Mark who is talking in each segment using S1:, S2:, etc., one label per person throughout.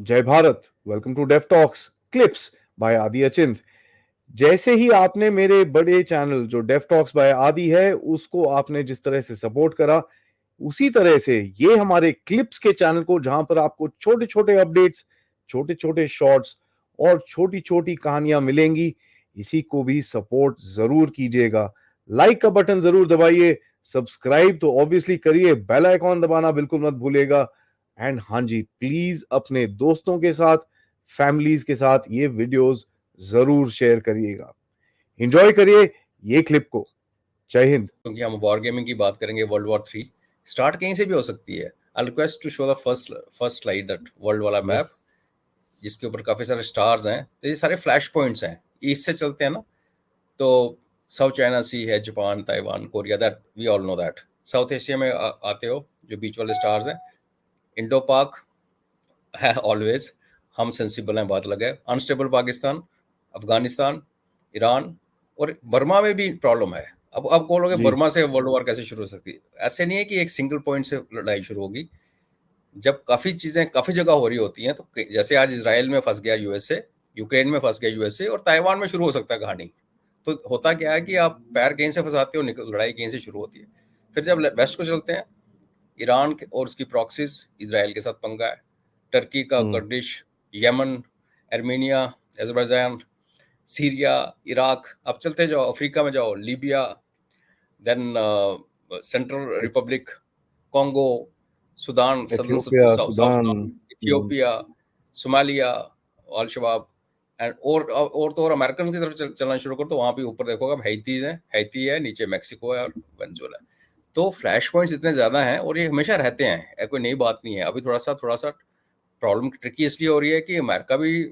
S1: जय Bharat. Welcome to def talks clips by Aadi Achint. जैसे ही आपने मेरे बड़े चैनल जो डेफ टॉक्स बाय आदि है उसको आपने जिस तरह से सपोर्ट करा, उसी तरह से ये हमारे क्लिप्स के चैनल को, जहां पर आपको छोटे छोटे अपडेट्स, छोटे छोटे शॉर्ट्स और छोटी छोटी कहानियां मिलेंगी, इसी को भी सपोर्ट जरूर कीजिएगा। लाइक का बटन जरूर दबाइए, सब्सक्राइब तो ऑब्वियसली करिए, बेल आइकॉन दबाना बिल्कुल मत भूलिएगा। एंड हाँ जी, प्लीज अपने दोस्तों के साथ, फैमिलीज के साथ ये वीडियोस जरूर शेयर करिएगा। एंजॉय करिए ये क्लिप को। जय हिंद।
S2: क्योंकि हम वॉर गेमिंग की बात करेंगे, वर्ल्ड वॉर 3 स्टार्ट कहीं से भी हो सकती है। I request to show the first slide, that world वाला मैप जिसके ऊपर काफी सारे स्टार्स हैं। तो ये सारे फ्लैश पॉइंट्स हैं, ईस्ट से चलते हैं ना, तो साउथ चाइना सी है, Japan, Taiwan, Korea, that we all know that. South Asia में आते हो जो बीच वाले स्टार्स हैं, इंडो पाक है ऑलवेज, हम सेंसिबल हैं, बात लगे। अनस्टेबल पाकिस्तान, अफगानिस्तान, ईरान और बर्मा में भी प्रॉब्लम है। अब बोलोगे बर्मा से वर्ल्ड वॉर कैसे शुरू हो सकती है? ऐसे नहीं है कि एक सिंगल पॉइंट से लड़ाई शुरू होगी। जब काफी चीजें काफी जगह हो रही होती हैं, तो जैसे आज इसराइल में फंस गया यूएसए, यूक्रेन में फंस गया यूएसए, और ताइवान में शुरू हो सकता है कहानी। तो होता क्या है कि आप पैर कहीं से फंसाते हो, लड़ाई कहीं से शुरू होती है। फिर जब वेस्ट को चलते हैं, ईरान और उसकी प्रॉक्सीज, इसराइल के साथ पंगा है। टर्की का Kurdish, Yemen, Armenia, Azerbaijan, Syria, Iraq. अब चलते जाओ, अफ्रीका में जाओ, Libya, then Central Republic, Congo, Sudan, Ethiopia, Somalia, Al Shabaab, and और तो और अमेरिकन की तरफ चलना शुरू कर, तो वहां भी ऊपर देखोगे हैती है, नीचे मैक्सिको है और वेनेजुएला। तो फ्लैश पॉइंट्स इतने ज्यादा हैं और ये हमेशा रहते हैं, कोई नई बात नहीं है। अभी थोड़ा सा प्रॉब्लम ट्रिकी इसलिए हो रही है कि अमेरिका भी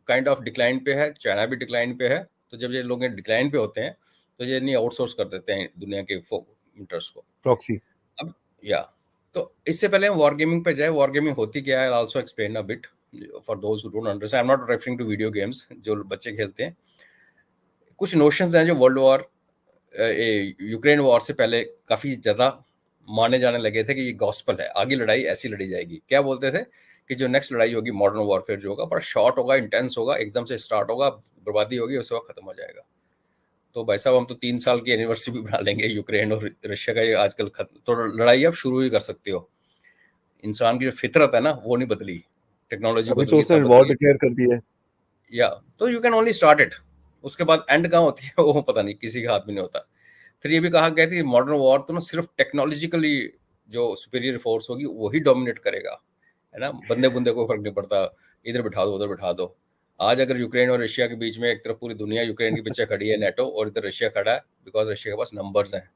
S2: काइंड ऑफ डिक्लाइन पे है, चाइना भी डिक्लाइन पे है। तो जब ये लोग डिक्लाइन पे होते हैं तो ये नहीं आउटसोर्स कर देते हैं दुनिया के इंटरेस्ट को, प्रॉक्सी। अब या तो इससे पहले हम वॉर गेमिंग पे जाए, वॉर गेमिंग होती क्या है, also explain a bit for those who don't understand. I am not referring to video games जो बच्चे खेलते हैं। कुछ नोशंस हैं जो वर्ल्ड वॉर, यूक्रेन वॉर से पहले काफी ज्यादा माने जाने लगे थे कि ये गॉस्पल है, आगे लड़ाई ऐसी लड़ी जाएगी। क्या बोलते थे कि जो नेक्स्ट लड़ाई होगी मॉडर्न वॉरफेयर जो होगा, बड़ा शॉर्ट होगा, इंटेंस होगा, एकदम से स्टार्ट होगा, बर्बादी होगी, उसके बाद खत्म हो जाएगा। तो भाई साहब, हम तो 3 साल की एनिवर्सरी भी बना लेंगे यूक्रेन और रशिया का। ये आजकल तो लड़ाई अब शुरू ही कर सकते हो। इंसान की जो फितरत है ना, वो नहीं बदली, टेक्नोलॉजी बदल गई, सब वॉर डिक्लेयर कर दी है। या तो you can only start it, उसके बाद एंड कहाँ होती है वो पता नहीं, किसी के हाथ में नहीं होता। फिर ये भी कहा गया था मॉडर्न वॉर तो ना सिर्फ टेक्नोलॉजिकली जो सुपीरियर फोर्स होगी वही डोमिनेट करेगा, है ना, बंदे बुंदे को फर्क नहीं पड़ता, इधर बिठा दो उधर बिठा दो। आज अगर यूक्रेन और रशिया के बीच में एक तरफ पूरी दुनिया यूक्रेन के पीछे खड़ी है नेटो, और इधर रशिया खड़ा है, बिकॉज रशिया के पास नंबर्स हैं।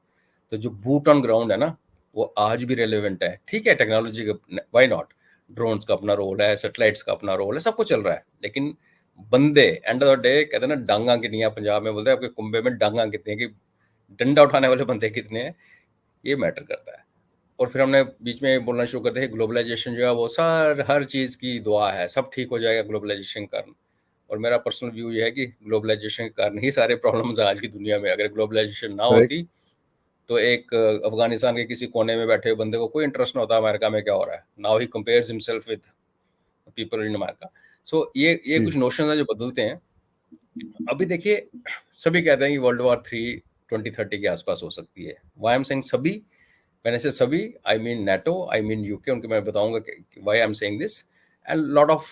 S2: तो जो बूट ऑन ग्राउंड है ना, वो आज भी रेलिवेंट है। ठीक है, टेक्नोलॉजी का वाई नॉट, ड्रोन्स का अपना रोल है, सैटेलाइट्स का अपना रोल है, सब कुछ चल रहा है, लेकिन बंदे एंड ऑफ द डे कहते हैं ना, डांगा कितनी, पंजाब में बोलते हैं आपके कुंबे में डांगा कितनी है, कि डंडा उठाने वाले बंदे कितने हैं, ये मैटर करता है। और फिर हमने बीच में बोलना शुरू करते हैं ग्लोबलाइजेशन जो है वो हर चीज़ की दुआ है, सब ठीक हो जाएगा ग्लोबलाइजेशन के कारण। और मेरा पर्सनल व्यू ये है कि ग्लोबलाइजेशन के कारण ही सारे प्रॉब्लम्स आज की दुनिया में। अगर ग्लोबलाइजेशन ना होती तो एक अफगानिस्तान के किसी कोने में बैठे हुए बंदे को कोई इंटरेस्ट ना होता अमेरिका में क्या हो रहा है। Now he compares himself with people in America. So ये कुछ नोशन है जो बदलते हैं। अभी देखिए, सभी कहते हैं कि वर्ल्ड वॉर 3 2030 के आसपास हो सकती है। व्हाई आई एम सेइंग सभी, मैंने से सभी, I mean NATO, I mean UK, उनके मैं बताऊंगा why I am saying this, and lot of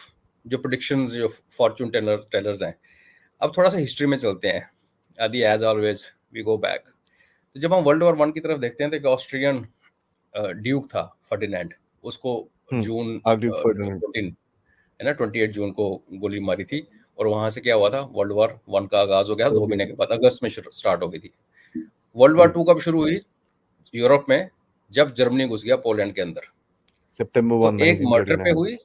S2: जो प्रेडिक्शंस, जो फॉर्चून टेलर्स हैं। अब थोड़ा सा हिस्ट्री में चलते हैं, Aadi as always we go back. तो जब हम वर्ल्ड वॉर 1 की तरफ देखते हैं तो एक ऑस्ट्रियन ड्यूक था, फर्डिनेंड, उसको जून 14 है ना, 28 जून को गोली मारी थी। और वहां से क्या हुआ था, वर्ल्ड वॉर 1 का आगाज हो गया 2 महीने के बाद, अगस्त में स्टार्ट हो गई थी। वर्ल्ड वॉर 2 कब शुरू हुई? यूरोप में, जब जर्मनी घुस गया पोलैंड के अंदर, सितंबर 1 तो एक मर्डर पे हुई,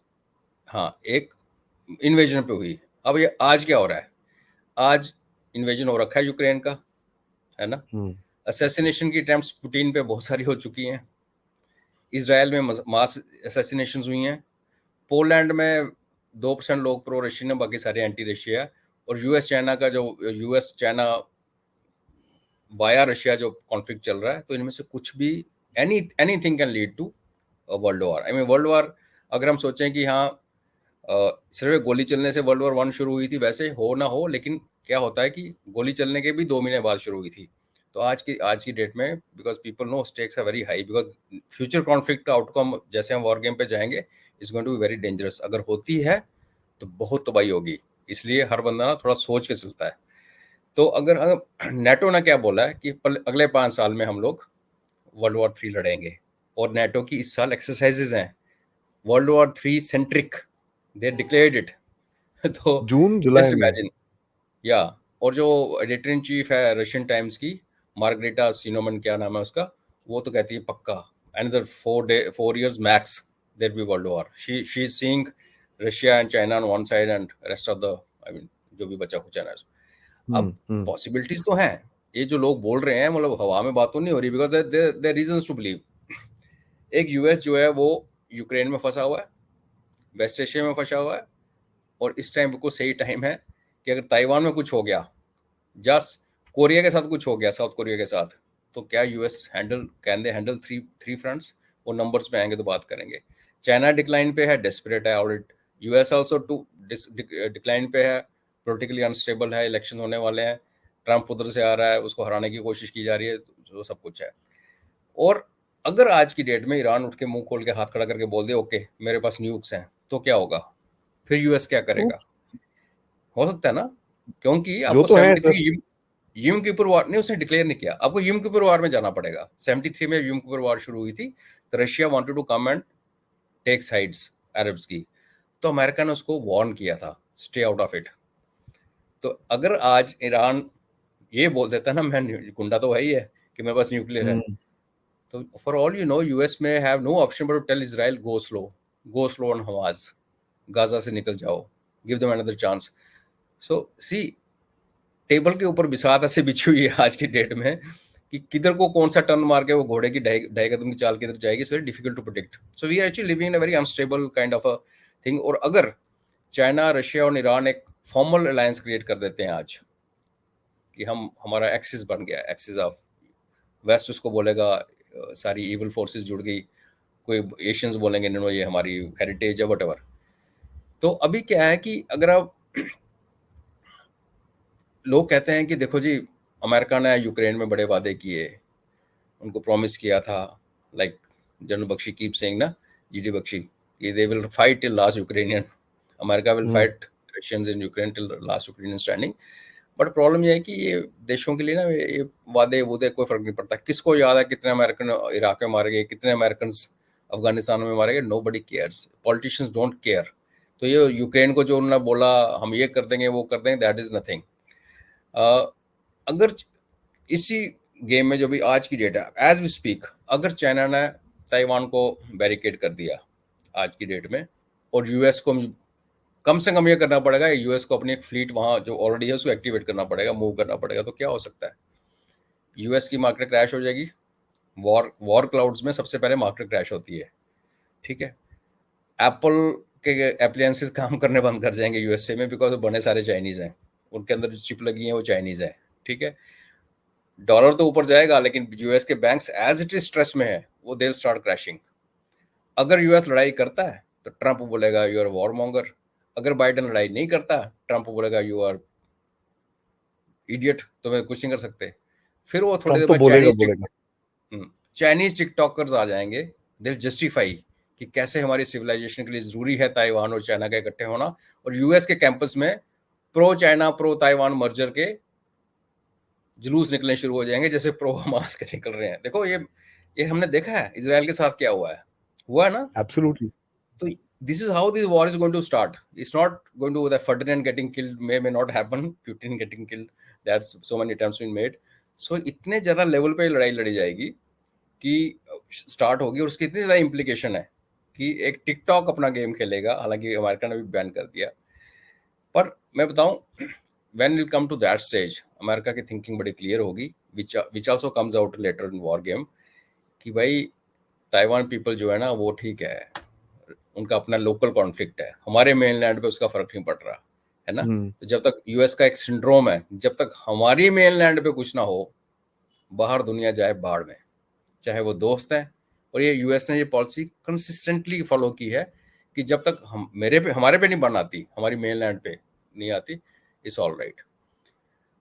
S2: हाँ, एक इन्वेजन पे हुई। अब ये आज क्या हो रहा है, आज इन्वेजन हो रखा है यूक्रेन का, है ना। असैसिनेशन की अटेम्प्ट्स पुतिन पे बहुत सारी हो चुकी हैं। इजराइल में मास असैसिनेशंस हुई हैं। पोलैंड में 2% लोग प्रो रशियन है, बाकी सारे एंटी रशिया है। और यूएस चाइना का जो यूएस चाइना वाया रशिया जो कॉन्फ्लिक्ट चल रहा है, तो इनमें से कुछ भी anything can lead to world war. I mean world war अगर हम सोचें कि हाँ सिर्फ गोली चलने से वर्ल्ड वॉर वन शुरू हुई थी, वैसे हो ना हो, लेकिन क्या होता है कि गोली चलने के भी 2 महीने बाद शुरू हुई थी। तो आज की डेट में because people know stakes are very high, because future conflict का आउटकम जैसे हम वॉर गेम पे जाएंगे is going to be very dangerous. अगर होती है तो बहुत तबाही होगी, इसलिए हर बंदा ना थोड़ा सोच के चलता है। तो अगर नेटो ने क्या बोला है कि अगले 5 साल में हम लोग वर्ल्ड वॉर 3 लड़ेंगे, और नेटो की इस साल एक्सरसाइजेज हैं world war 3 centric, they declared it. तो
S1: जून जुलाई
S2: जस्ट
S1: में।
S2: इमेजिन, या और जो एडिटर इन चीफ है रशियन टाइम्स की, मार्गरेटा सिनोमन क्या नाम है उसका, वो तो कहती है पक्का another 4 years max there will be world war. She is seeing Russia and China on one side and rest of the, I mean, जो भी बचा खुचा ना। अब
S1: हम्म।
S2: पॉसिबिलिटीज तो हैं, ये जो लोग बोल रहे हैं मतलब हवा में बात तो नहीं हो रही, because there reasons to believe. एक यूएस जो है वो यूक्रेन में फंसा हुआ है, वेस्ट एशिया में फंसा हुआ है, और इस टाइम बिल्कुल सही टाइम है कि अगर ताइवान में कुछ हो गया, जस्ट कोरिया के साथ कुछ हो गया, साउथ कोरिया के साथ, तो क्या US can they handle three fronts? वो नंबर्स पे आएंगे तो बात करेंगे। चाइना डिक्लाइन पे है, डेस्परेट है already. US also to decline पे है, पॉलिटिकली अनस्टेबल है, इलेक्शन होने वाले हैं, ट्रंप उधर से आ रहा है, उसको हराने की कोशिश की जा रही है, तो सब कुछ है। और अगर आज की डेट में ईरान उठ के मुंह खोल के हाथ खड़ा करके बोल दे ओके मेरे पास न्यूक्स हैं, तो क्या होगा? फिर यूएस क्या
S1: तो
S2: करेगा? हो सकता है ना, क्योंकि
S1: जो
S2: आपको
S1: तो है
S2: 73
S1: सर।
S2: यम किपुर वार नहीं, उसने डिक्लेयर नहीं किया, आपको यम किपुर वार में जाना पड़ेगा। 73 में यम किपुर वार शुरू हुई थी, तो Russia wanted to come and take sides Arabs की, तो अमेरिका ने उसको वार्न किया था स्टे आउट ऑफ इट। तो अगर आज ईरान ये बोल देता ना मैं गुंडा तो वही है कि मेरे पास न्यूक्लियर है, तो for all you know US में have no option but to tell Israel go slow on Hamas, Gaza से निकल जाओ, give them another chance. So see, table के ऊपर बिसात ऐसे बिछी हुई है आज की डेट में कि किधर को कौन सा टर्न मार के वो घोड़े की ढाई कदम की चाल किधर जाएगी, it's very difficult to predict. So we are actually living in a very unstable kind of a thing. और अगर चाइना, रशिया और ईरान एक फॉर्मल अलायंस क्रिएट कर देते हैं आज कि हमारा एक्सिस बन गया, एक्सिस ऑफ वेस्ट उसको बोलेगा सारी इविल फोर्सेस जुड़ गई, कोई एशियंस बोलेंगे नो ये हमारी हेरिटेज है वट। तो अभी क्या है कि अगर आप लोग कहते हैं कि देखो जी अमेरिका ने यूक्रेन में बड़े वादे किए, उनको प्रॉमिस किया था, like general Bakshi keep saying ना, जीडी बख्शी, कि they will fight till last Ukrainian, America will fight Russians in Ukraine till last Ukrainian standing. But problem ये है कि ये देशों के लिए ना ये वादे वूदे कोई फर्क नहीं पड़ता। किसको याद है कितने अमेरिकन इराक में मारे गए, कितने अमेरिकन अफगानिस्तान में मारे गए? Nobody cares, politicians don't care. तो ये यूक्रेन को जो उन्होंने बोला हम ये कर देंगे वो कर देंगे, दैट इज नथिंग। अगर इसी गेम में जो भी आज की डेट है एज वी स्पीक, अगर चाइना ने ताइवान को बैरिकेड कर दिया आज की डेट में, और यूएस को कम से कम ये करना पड़ेगा, यूएस को अपनी एक फ्लीट वहां जो ऑलरेडी है उसको एक्टिवेट करना पड़ेगा, मूव करना पड़ेगा, तो क्या हो सकता है? यूएस की मार्केट क्रैश हो जाएगी। वॉर क्लाउड्स में सबसे पहले मार्केट क्रैश होती है, ठीक है। एप्पल के अप्लायंसेस काम करने बंद कर जाएंगे यूएसए में, बिकॉज वो बड़े सारे चाइनीज हैं, उनके अंदर जो चिप लगी है वो चाइनीज है, ठीक है। डॉलर तो ऊपर जाएगा, लेकिन यूएस के banks as it is stress में है, वो दे स्टार्ट क्रैशिंग। अगर यूएस लड़ाई करता है तो ट्रंप बोलेगा यू आर वॉर मॉन्गर, अगर बाइडेन लड़ाई नहीं करता ट्रंप बोलेगा यू आर इडियट, तुम्हें कुछ नहीं कर सकते। फिर वो थोड़ी
S1: ट्रम्प
S2: देर
S1: तो
S2: बाद
S1: बोलेगा बोलेगा।
S2: चाइनीज टिकटॉकर्स आ जाएंगे, दे जस्टिफाई कि कैसे हमारी सिविलाइजेशन के लिए जरूरी है ताइवान और चाइना का इकट्ठे होना, और यूएस के कैंपस में pro China pro Taiwan merger के जुलूस निकलने शुरू हो जाएंगे, जैसे प्रो हमास के निकल रहे हैं। देखो ये हमने देखा है इजराइल के साथ क्या हुआ है ना।
S1: एब्सोल्युटली।
S2: तो this is how this war is going to start. It's not going to that Ferdinand getting killed may not happen, Putin getting killed, that's so many attempts been made. So इतने ज्यादा level पे लड़ाई लड़ी जाएगी कि start होगी, और उसकी इतनी ज्यादा इम्प्लीकेशन है कि एक टिकटॉक अपना गेम खेलेगा, हालांकि अमेरिका ने भी बैन कर दिया। पर मैं बताऊं when will come to that stage, America की थिंकिंग बड़ी क्लियर होगी, which also comes out later in war game, कि भाई ताइवान पीपल जो है ना वो ठीक है, उनका अपना लोकल कॉन्फ्लिक्ट है, हमारे मेन लैंड पे उसका फर्क नहीं पड़ रहा है ना। तो जब तक यूएस का एक सिंड्रोम है, जब तक हमारी मेन लैंड पे कुछ ना हो, बाहर दुनिया जाए बाढ़ में, चाहे वो दोस्त है। और ये यूएस ने ये पॉलिसी कंसिस्टेंटली फॉलो की है कि जब तक हम हमारे पे नहीं बन आती, हमारी मेनलैंड पे नहीं आती, इट्स ऑल राइट।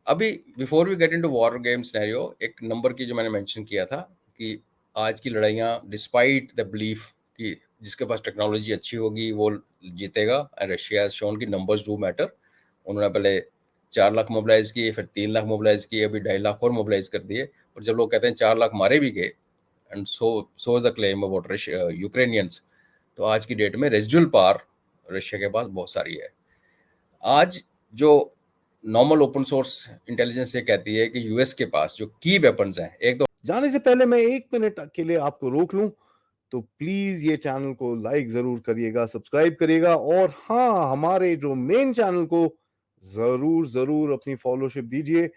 S2: अभी before we get into war game scenario, एक नंबर की जो मैंने मेंशन किया था कि आज की लड़ाइयाँ डिस्पाइट द बिलीफ कि जिसके पास टेक्नोलॉजी अच्छी होगी वो जीतेगा, एंड रशिया हैज शोन कि नंबर्स डू मैटर। उन्होंने पहले 4 लाख मोबिलाइज किए, फिर 3 लाख मोबिलाइज किए, अभी 2.5 लाख और मोबिलाइज कर दिए। और जब लोग कहते हैं 4 लाख मारे भी गए, and so is the claim about Ukrainians, तो आज की डेट में रेजिडुअल पावर रशिया के पास बहुत सारी है। आज जो नॉर्मल ओपन सोर्स इंटेलिजेंस ये कहती है कि यूएस के पास जो की वेपन्स हैं, एक दो
S1: जाने से पहले मैं 1 मिनट के लिए आपको रोक लूं, तो प्लीज ये चैनल को लाइक जरूर करिएगा, सब्सक्राइब करिएगा, और हाँ, हमारे जो मेन चैनल को जरूर जरूर अपनी फॉलोशिप दीजिए,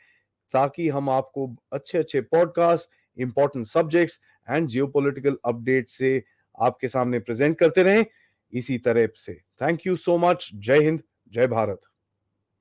S1: ताकि हम आपको अच्छे अच्छे podcast, important subjects and geopolitical update से आपके सामने प्रेजेंट करते रहें इसी तरह से। Thank you so much. जय हिंद, जय भारत।